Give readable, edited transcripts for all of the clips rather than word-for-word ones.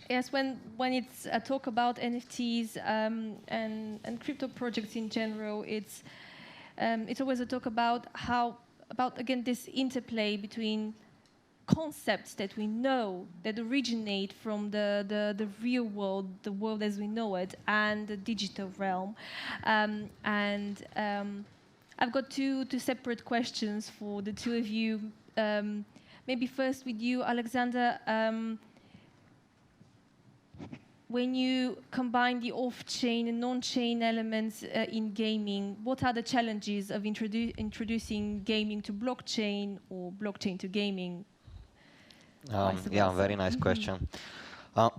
Yes, when it's a talk about NFTs and crypto projects in general, it's always a talk about about again this interplay between concepts that we know that originate from the real world, the world as we know it, and the digital realm. I've got two separate questions for the two of you. Maybe first with you, Alexander. When you combine the off-chain and non-chain elements in gaming, what are the challenges of introducing gaming to blockchain or blockchain to gaming? Yeah, very nice question. Uh,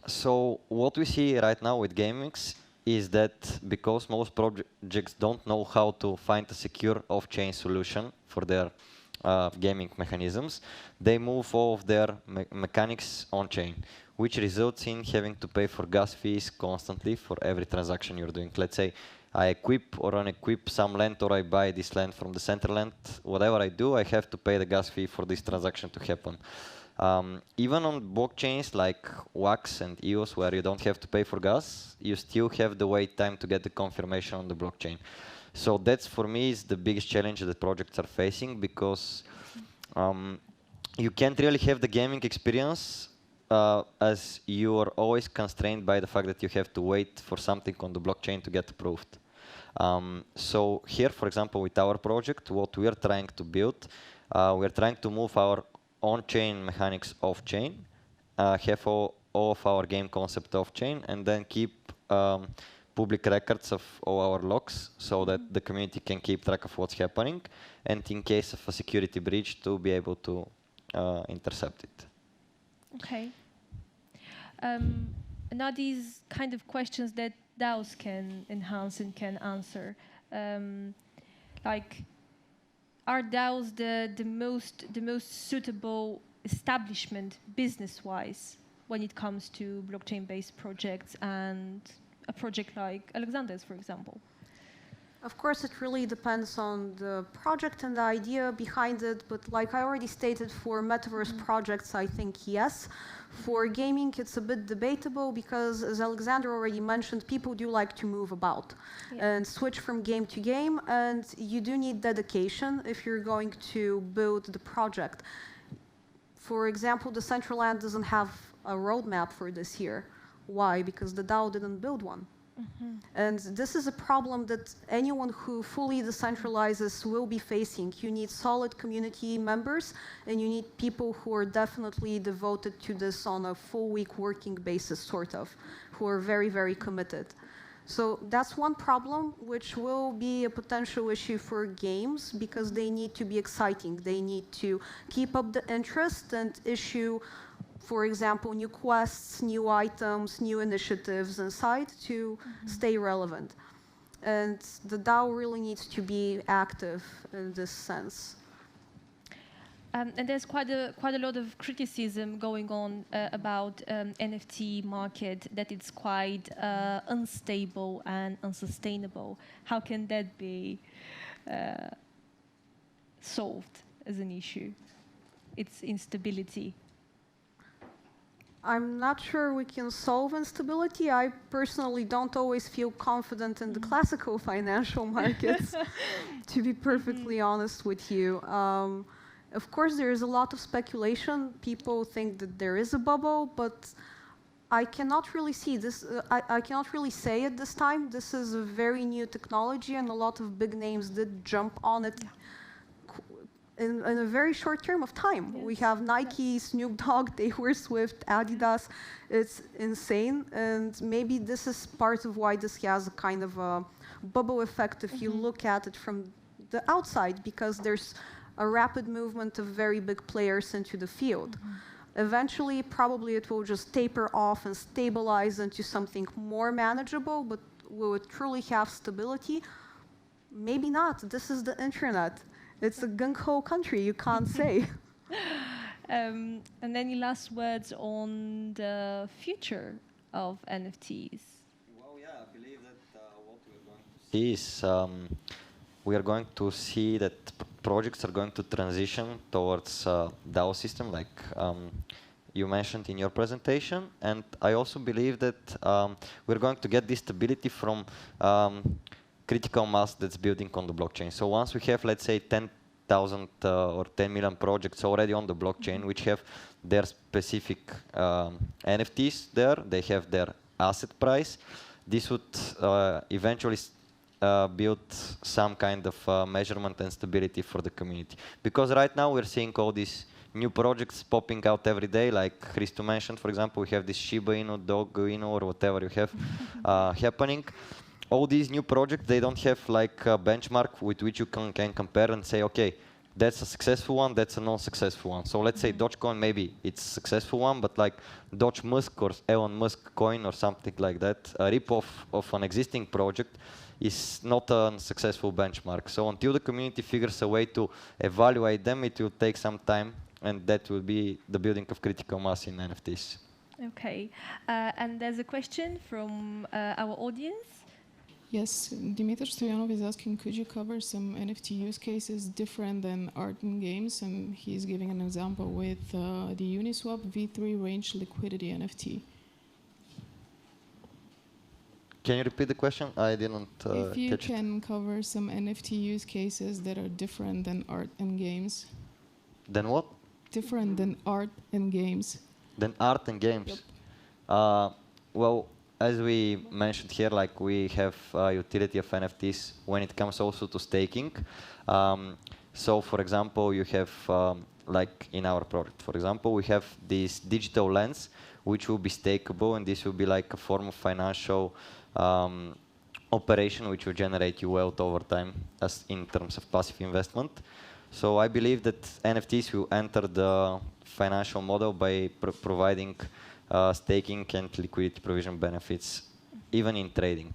so what we see right now with gamings is that because most projects don't know how to find a secure off-chain solution for their gaming mechanisms, they move all of their mechanics on-chain, which results in having to pay for gas fees constantly for every transaction you're doing. Let's say I equip or unequip some land, or I buy this land from the center land. Whatever I do, I have to pay the gas fee for this transaction to happen. Even on blockchains like Wax and EOS, where you don't have to pay for gas, you still have the wait time to get the confirmation on the blockchain. So that's, for me, is the biggest challenge that projects are facing, because you can't really have the gaming experience as you are always constrained by the fact that you have to wait for something on the blockchain to get approved. So here, for example, with our project, what we are trying to build, we are trying to move our on-chain mechanics off-chain, have all of our game concept off-chain, and then keep public records of all our logs so that the community can keep track of what's happening, and in case of a security breach, to be able to intercept it. Okay. Now these kind of questions that DAOs can enhance and can answer, like, are DAOs the most suitable establishment business-wise when it comes to blockchain-based projects and a project like Alexander's, for example? Of course, it really depends on the project and the idea behind it, but like I already stated, for metaverse projects, I think yes. For gaming, it's a bit debatable because, as Alexander already mentioned, people do like to move about and switch from game to game, and you do need dedication if you're going to build the project. For example, the Decentraland doesn't have a roadmap for this year. Why? Because the DAO didn't build one. And this is a problem that anyone who fully decentralizes will be facing. You need solid community members, and you need people who are definitely devoted to this on a full week working basis, sort of, who are very, very committed. So that's one problem, which will be a potential issue for games, because they need to be exciting. They need to keep up the interest and issue, for example, new quests, new items, new initiatives inside to stay relevant. And the DAO really needs to be active in this sense. And there's quite a lot of criticism going on about NFT market, that it's quite unstable and unsustainable. How can that be solved as an issue? Its instability. I'm not sure we can solve instability. I personally don't always feel confident in the classical financial markets, to be perfectly honest with you. Of course, there is a lot of speculation. People think that there is a bubble, but I cannot really see this. I cannot really say it this time. This is a very new technology, and a lot of big names did jump on it in a very short term of time. Yes. We have Nike, Snoop Dogg, Taylor Swift, Adidas. It's insane, and maybe this is part of why this has a kind of a bubble effect if you look at it from the outside, because there's a rapid movement of very big players into the field. Eventually, probably it will just taper off and stabilize into something more manageable, but will it truly have stability? Maybe not. This is the internet. It's a gung-ho country, you can't say. And any last words on the future of NFTs? Well, yeah, I believe that what we're going to see is we are going to see that projects are going to transition towards DAO system, like you mentioned in your presentation, and I also believe that we're going to get this stability from critical mass that's building on the blockchain. So once we have, let's say, 10,000 or 10 million projects already on the blockchain, which have their specific NFTs there, they have their asset price, this would eventually build some kind of measurement and stability for the community. Because right now we're seeing all these new projects popping out every day, like Christo mentioned, for example, we have this Shiba Inu, Dog Inu, or whatever you have happening. All these new projects, they don't have like a benchmark with which you can compare and say, okay, that's a successful one, that's a non-successful one. So let's say Dogecoin, maybe it's a successful one, but like Doge Musk or Elon Musk coin or something like that, a rip-off of an existing project is not a successful benchmark. So until the community figures a way to evaluate them, it will take some time, and that will be the building of critical mass in NFTs. Okay, and there's a question from our audience. Yes, Dimitar Stoyanov is asking, could you cover some NFT use cases different than art and games? And he's giving an example with the Uniswap V3 range liquidity NFT. Can you repeat the question? I didn't if you catch can cover some NFT use cases that are different than art and games. Then what? Different than art and games. Than art and games. Yep. Well, as we mentioned here, like we have utility of NFTs when it comes also to staking. So, for example, you have like in our project, for example, we have this digital lens, which will be stakeable, and this will be like a form of financial operation, which will generate you wealth over time, as in terms of passive investment. So I believe that NFTs will enter the financial model by providing staking and liquidity provision benefits, even in trading.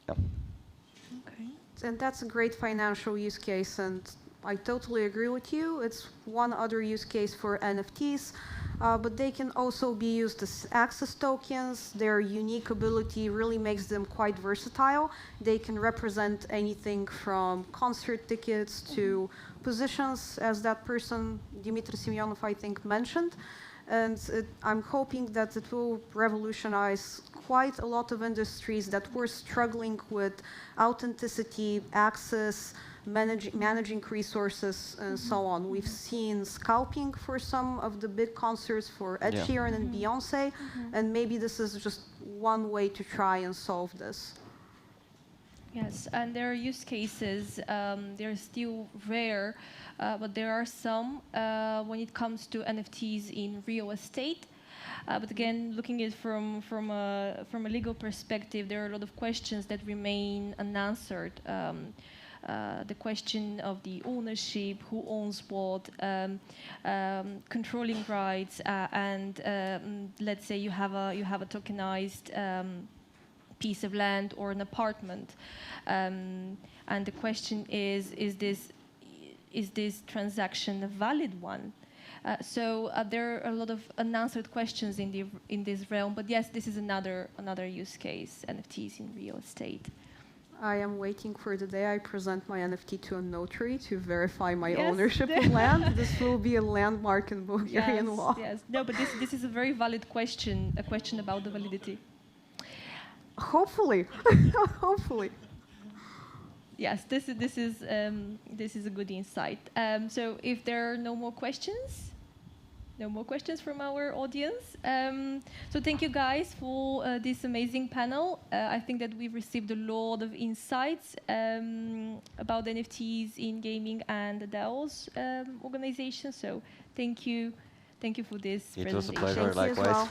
Yeah. Okay. And that's a great financial use case, and I totally agree with you. It's one other use case for NFTs, but they can also be used as access tokens. Their unique ability really makes them quite versatile. They can represent anything from concert tickets to positions, as that person, Dmitry Semyonov, I think, mentioned. And I'm hoping that it will revolutionize quite a lot of industries that were struggling with authenticity, access, managing resources, and so on. We've seen scalping for some of the big concerts for Ed Sheeran and Beyonce, and maybe this is just one way to try and solve this. Yes, and there are use cases. They're still rare, but there are some when it comes to NFTs in real estate. But again, looking at it from a legal perspective, there are a lot of questions that remain unanswered. The question of the ownership, who owns what, controlling rights, and let's say you have a tokenized piece of land or an apartment, and the question is this transaction a valid one? So there are a lot of unanswered questions in this realm. But yes, this is another use case: NFTs in real estate. I am waiting for the day I present my NFT to a notary to verify my ownership of land. This will be a landmark in Bulgarian law. Yes, no, but this is a very valid question, a question about the validity. Hopefully, hopefully. Yes, this is a good insight. So if there are no more questions from our audience. So thank you guys for this amazing panel. I think that we've received a lot of insights about NFTs in gaming and the DAOs organization. So thank you for this presentation. It was a pleasure, Thank you as likewise. well.